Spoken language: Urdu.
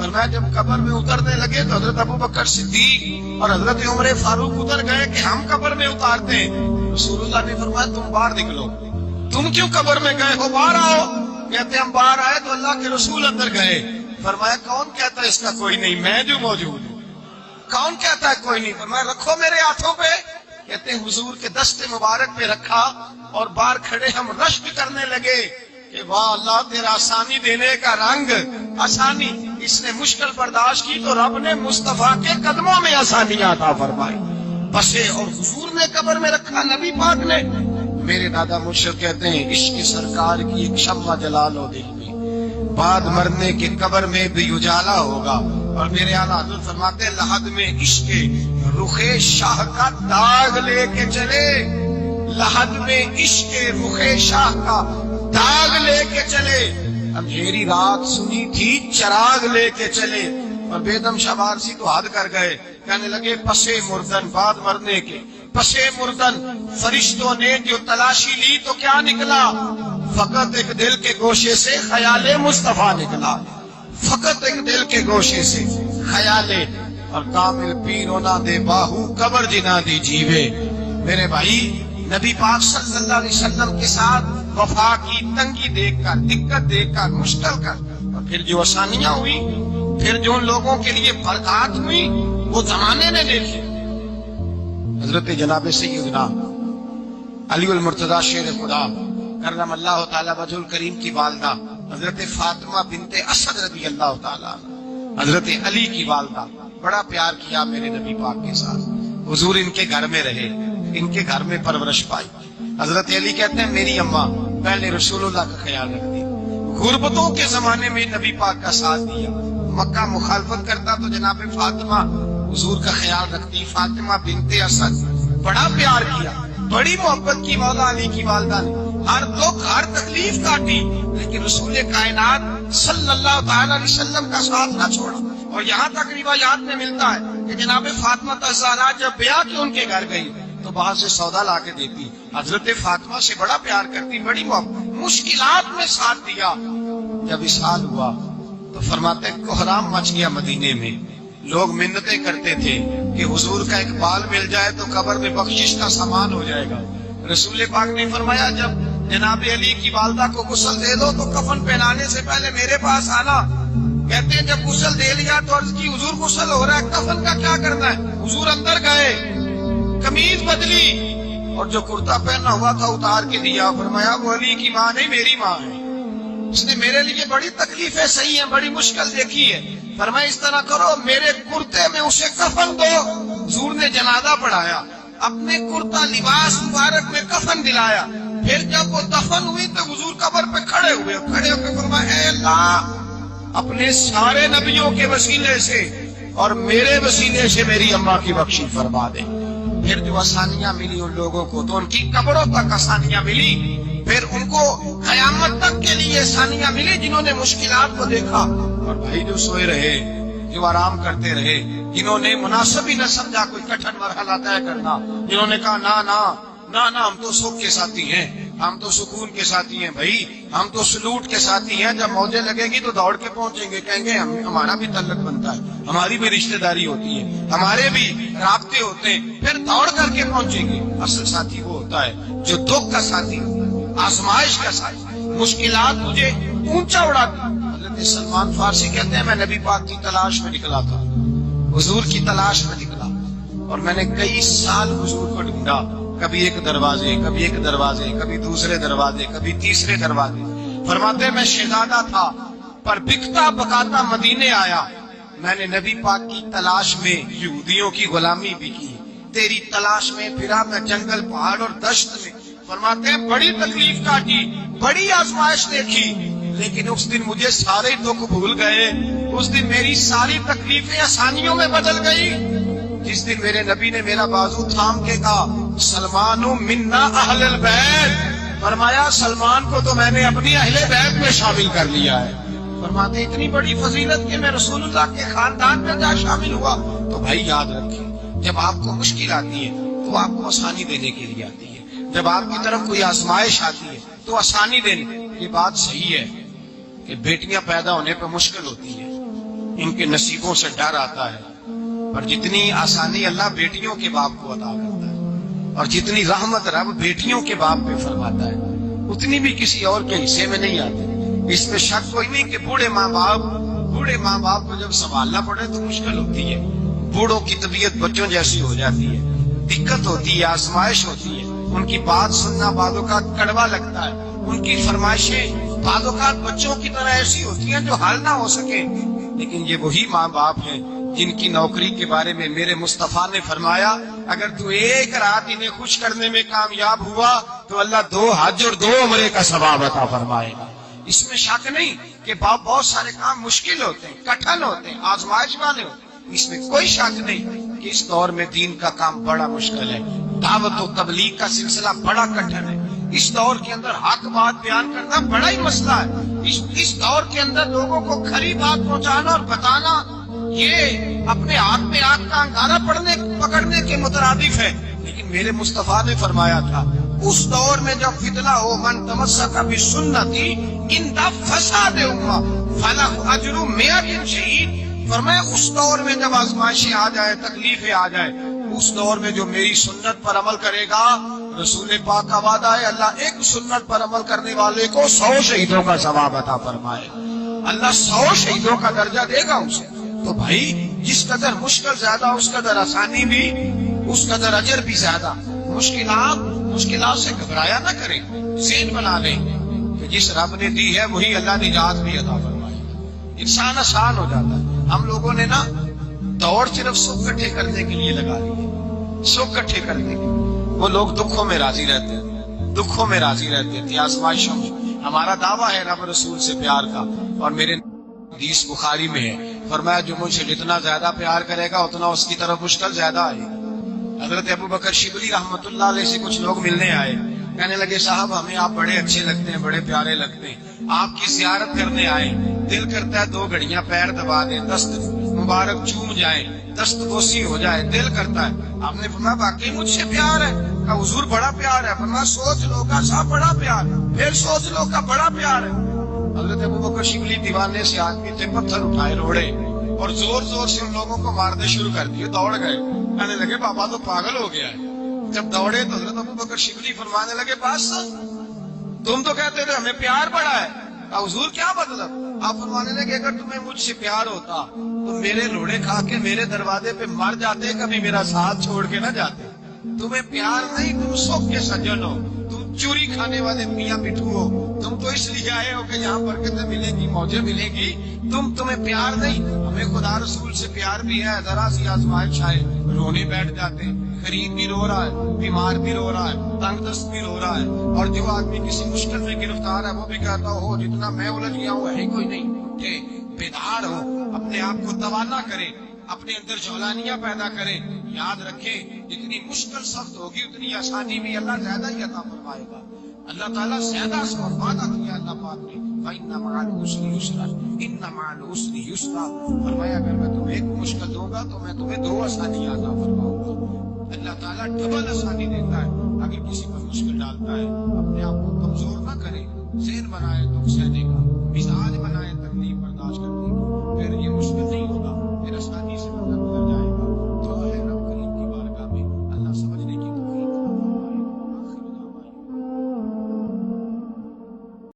فرمایا جب قبر میں اترنے لگے تو حضرت ابو بکر صدیق اور حضرت عمر فاروق اتر گئے کہ ہم قبر میں اتارتے ہیں. رسول اللہ نے فرمایا تم باہر نکلو. تم کیوں قبر میں گئے ہو؟ باہر آؤ. کہتے ہم باہر آئے تو اللہ کے رسول اندر گئے. فرمایا کون کہتا ہے اس کا کوئی نہیں، میں جو موجود ہوں. کون کہتا ہے کوئی نہیں؟ فرمایا رکھو میرے ہاتھوں پہ. کہتے ہیں حضور کے دست مبارک پہ رکھا اور باہر کھڑے ہم رشک کرنے لگے کہ واہ اللہ تیرا آسانی دینے کا رنگ. آسانی اس نے مشکل برداشت کی تو رب نے مصطفیٰ کے قدموں میں آسانی عطا فرمائی. بسے اور حضور نے قبر میں رکھا نبی پاک نے. میرے دادا مرشد کہتے ہیں عشق سرکار کی ایک شمع جلا لو دل میں، بعد مرنے کے قبر میں بھی اجالا ہوگا. اور میرے اعلیٰ حضرت فرماتے ہیں لحد میں عشق رخ شاہ کا داغ لے کے چلے. لحد میں عشق رخ شاہ کا داغ لے کے چلے. اندھیری رات سنی تھی چراغ لے کے چلے. اور بیدم شبارسی تو حد کر گئے، کہنے لگے پسے مردن بعد مرنے کے پسے مردن فرشتوں نے جو تلاشی لی تو کیا نکلا؟ فقط ایک دل کے گوشے سے خیال مصطفیٰ نکلا. فقط ایک دل کے گوشے سے خیال. اور کامل پیرو نہ دے باہو قبر جنا دی جیوے. میرے بھائی نبی پاک صلی اللہ علیہ وسلم کے ساتھ وفا کی تنگی دیکھ کر، دقت دیکھ کر، مشکل کر، اور پھر جو آسانیاں ہوئی، پھر جو ان لوگوں کے لیے برکات ہوئی وہ زمانے نے دیکھی. حضرت جناب سیدنا علی المرتضی شیر خدا کرم اللہ تعالی وجہ الکریم کی والدہ حضرت فاطمہ بنت اسد رضی اللہ تعالی حضرت علی کی والدہ، بڑا پیار کیا میرے نبی پاک کے ساتھ. حضور ان کے گھر میں رہے، ان کے گھر میں پرورش پائی. حضرت علی کہتے ہیں میری اماں پہلے رسول اللہ کا خیال رکھتی، غربتوں کے زمانے میں نبی پاک کا ساتھ دیا. مکہ مخالفت کرتا تو جناب فاطمہ حضور کا خیال رکھتی. فاطمہ بنت اسد بڑا پیار کیا، بڑی محبت کی مولا علی کی والدہ نے. ہر دکھ ہر تکلیف کاٹی لیکن رسول کائنات صلی اللہ تعالی علیہ وسلم کا ساتھ نہ چھوڑا. اور یہاں تک روایات میں ملتا ہے کہ جناب فاطمہ الزہرا جب بیعہ کے ان کے گھر گئی تو باہر سے سودا لا کے دیتی. حضرت فاطمہ سے بڑا پیار کرتی، بڑی محبت، مشکلات میں ساتھ دیا. جب اسحال ہوا تو فرماتے کوہرام مچ گیا مدینے میں. لوگ منتیں کرتے تھے کہ حضور کا ایک بال مل جائے تو قبر میں بخشش کا سامان ہو جائے گا. رسول پاک نے فرمایا جب جناب علی کی والدہ کو غسل دے دو تو کفن پہنانے سے پہلے میرے پاس آنا. کہتے ہیں جب غسل دے لیا تو عرض کی حضور غسل ہو رہا ہے، کفن کا کیا کرنا ہے؟ حضور اندر گئے، قمیض بدلی اور جو کرتا پہنا ہوا تھا اتار کے دیا. فرمایا وہ علی کی ماں نہیں میری ماں ہے، اس نے میرے لیے بڑی تکلیفیں سہی ہیں، بڑی مشکل دیکھی ہے. فرمایا اس طرح کرو میرے کرتے میں اسے کفن دو. حضور نے جنازہ پڑھایا، اپنے کرتا لباس مبارک میں کفن دلایا. پھر جب وہ دفن ہوئی تو حضور قبر پہ کھڑے ہوئے، کھڑے ہو کے فرمایا اے اللہ اپنے سارے نبیوں کے وسیلے سے اور میرے وسیلے سے میری اماں کی بخشی فرما دے. پھر جو آسانیاں ملی ان لوگوں کو تو ان کی قبروں تک آسانیاں ملی. پھر ان کو قیامت تک کے لیے آسانیاں ملی جنہوں نے مشکلات کو دیکھا. اور بھائی جو سوئے رہے، جو آرام کرتے رہے، جنہوں نے مناسب ہی نہ سمجھا کوئی کٹھن مرحلہ طے کرنا، جنہوں نے کہا نا نا نا نا ہم تو سکھ کے ساتھی ہیں، ہم تو سکون کے ساتھی ہیں، بھائی ہم تو سلوٹ کے ساتھی ہیں. جب موجیں لگے گی تو دوڑ کے پہنچیں گے، کہیں گے ہمارا بھی تعلق بنتا ہے، ہماری بھی رشتہ داری ہوتی ہے، ہمارے بھی رابطے ہوتے ہیں، پھر دوڑ کر کے پہنچیں گے. اصل ساتھی وہ ہوتا ہے جو دکھ کا ساتھی، آزمائش کا ساتھی، مشکلات مجھے اونچا اڑاتی. حضرت سلمان فارسی کہتے ہیں میں نبی پاک کی تلاش میں نکلا تھا، حضور کی تلاش میں نکلا اور میں نے کئی سال حضور کو ڈھونڈا. کبھی ایک دروازے، کبھی ایک دروازے، کبھی دوسرے دروازے، کبھی تیسرے دروازے. فرماتے میں شہزادہ تھا پر بکتا بکاتا مدینے آیا. میں نے نبی پاک کی تلاش میں یہودیوں کی غلامی بھی کی، تیری تلاش میں پھرا میں جنگل پہاڑ اور دشت میں. فرماتے ہیں بڑی تکلیف کاٹی، بڑی آزمائش دیکھی، لیکن اس دن مجھے سارے دکھ بھول گئے. اس دن میری ساری تکلیفیں آسانیوں میں بدل گئی. جس دن میرے نبی نے میرا بازو تھام کے کہا سلمان منا اہل البیت، فرمایا سلمان کو تو میں نے اپنی اہل بیت میں شامل کر لیا ہے. فرماتے اتنی بڑی فضیلت کہ میں رسول اللہ کے خاندان میں جا شامل ہوا. تو بھائی یاد رکھیں جب آپ کو مشکل آتی ہے تو آپ کو آسانی دینے کے لیے آتی ہے. جب آپ کی طرف کوئی آزمائش آتی ہے تو آسانی دینے. یہ بات صحیح ہے کہ بیٹیاں پیدا ہونے پہ مشکل ہوتی ہے، ان کے نصیبوں سے ڈر آتا ہے. اور جتنی آسانی اللہ بیٹیوں کے باپ کو عطا کرتا ہے اور جتنی رحمت رب بیٹیوں کے باپ پہ فرماتا ہے اتنی بھی کسی اور کے حصے میں نہیں آتی. اس میں شک کوئی نہیں کہ بوڑھے ماں باپ کو جب سنبھالنا پڑے تو مشکل ہوتی ہے. بوڑھوں کی طبیعت بچوں جیسی ہو جاتی ہے, دقت ہوتی ہے, آزمائش ہوتی ہے. ان کی بات سننا بعض اوقات کڑوا لگتا ہے. ان کی فرمائشیں بعض اوقات بچوں کی طرح ایسی ہوتی ہیں جو حل نہ ہو سکے. لیکن یہ وہی ماں باپ ہیں جن کی نوکری کے بارے میں میرے مصطفیٰ نے فرمایا اگر تو ایک رات انہیں خوش کرنے میں کامیاب ہوا تو اللہ 2 حج اور 2 عمرے کا ثواب عطا فرمائے گا. اس میں شک نہیں کہ بہت سارے کام مشکل ہوتے ہیں, کٹھن ہوتے ہیں, آزمائش والے ہوتے ہیں. اس میں کوئی شک نہیں کہ اس دور میں دین کا کام بڑا مشکل ہے. دعوت و تبلیغ کا سلسلہ بڑا کٹھن ہے. اس دور کے اندر حق بات بیان کرنا بڑا ہی مسئلہ ہے. اس دور کے اندر لوگوں کو کھری بات پہنچانا اور بتانا یہ اپنے ہاتھ میں آگ کا انگارہ پکڑنے کے مترادف ہے. لیکن میرے مصطفیٰ نے فرمایا تھا اس دور میں جب فتنہ ہو من تمسک بسنتی ان فساد امہ فلہ اجر 100 شہید. فرمایا اس دور میں جب آزمائشیں آ جائے, تکلیفیں آ جائے, اس دور میں جو میری سنت پر عمل کرے گا, رسول پاک کا وعدہ ہے اللہ ایک سنت پر عمل کرنے والے کو 100 شہیدوں کا ثواب عطا فرمائے. اللہ 100 شہیدوں کا درجہ دے گا اسے. تو بھائی جس قدر مشکل زیادہ اس قدر آسانی بھی, اس قدر اجر بھی زیادہ. مشکلات سے گھبرایا نہ کریں, ذہن بنا لیں کہ جس رب نے دی ہے وہی اللہ نجات بھی عطا فرمائے. انسان آسان ہو جاتا ہے. ہم لوگوں نے نا دوڑ صرف سکھ کٹھے کرنے کے لیے لگا لی, سکھ کٹھے کرنے کے. وہ لوگ دکھوں میں راضی رہتے تھے, آزمائشوں میں. ہمارا دعویٰ ہے رب رسول سے پیار کا, اور میرے حدیث بخاری میں ہے فرمایا جو مجھ سے جتنا زیادہ پیار کرے گا اتنا اس کی طرف مشکل زیادہ آئے گا. حضرت ابو بکر شبلی رحمت اللہ علیہ سے کچھ لوگ ملنے آئے, کہنے لگے صاحب ہمیں آپ بڑے اچھے لگتے ہیں, بڑے پیارے لگتے ہیں, آپ کی زیارت کرنے آئے, دل کرتا ہے 2 گھڑیاں پیر دبا دیں, دست مبارک چوم جائیں, دست بوسی ہو جائے, دل کرتا ہے. آپ نے فرمایا باقی مجھ سے پیار ہے؟ کہا حضور بڑا پیار ہے. فرمایا سوچ لو کا صاحب بڑا پیار, پھر سوچ لو کا بڑا پیار ہے. حضرت ابو بکر شبلی دیوانے سے آدمی تھے, پتھر اٹھائے روڑے اور زور سے ان لوگوں کو مارنے شروع کر دیے. دوڑ گئے, کہنے لگے بابا تو پاگل ہو گیا ہے. جب دوڑے تو حضرت ابو بکر شبلی فرمانے لگے بس تم تو کہتے تھے ہمیں پیار بڑا ہے. حضور کیا مطلب؟ آپ فرمانے لگے اگر تمہیں مجھ سے پیار ہوتا تو میرے روڑے کھا کے میرے دروازے پہ مر جاتے, کبھی میرا ساتھ چھوڑ کے نہ جاتے. تمہیں پیار نہیں, تم سب کے سجن ہو, تم چوری کھانے والے میاں مٹھو ہو. تم تو اس لیے آئے ہو کہ یہاں برکتیں ملیں گی, موجیں ملیں گی. تمہیں پیار نہیں. ہمیں خدا رسول سے پیار بھی ہے. ذرا سی آزمائش آئے رونے بیٹھ جاتے ہیں. غریب بھی رو رہا ہے, بیمار بھی رو رہا ہے, تنگ دست بھی رو رہا ہے, اور جو آدمی کسی مشکل میں گرفتار ہے وہ بھی کہتا ہو جتنا میں الجھ گیا ہوں ہے کوئی نہیں. کہ بیدار ہو, اپنے آپ کو توانا کرے, اپنے اندر جولانیاں پیدا کرے. یاد رکھے جتنی مشکل سخت ہوگی اتنی آسانی بھی اللہ زیادہ ہی عطا فرمائے گا. اللہ تعالیٰ زیادہ سے وعدہ کیا اللہ پاک نے, فَإِنَّ مَعَ الْعُسْرِ يُسْرًا إِنَّ مَعَ الْعُسْرِ يُسْرًا. فرمایا اگر میں تمہیں ایک مشکل دوں گا تو میں تمہیں 2 آسانیاں عطا فرماؤں گا. اللہ تعالیٰ ڈبل آسانی دیتا ہے. اگر کسی پر مشکل ڈالتا ہے اپنے آپ کو کمزور نہ کرے, ذہن بنائے دکھ سہنے کا.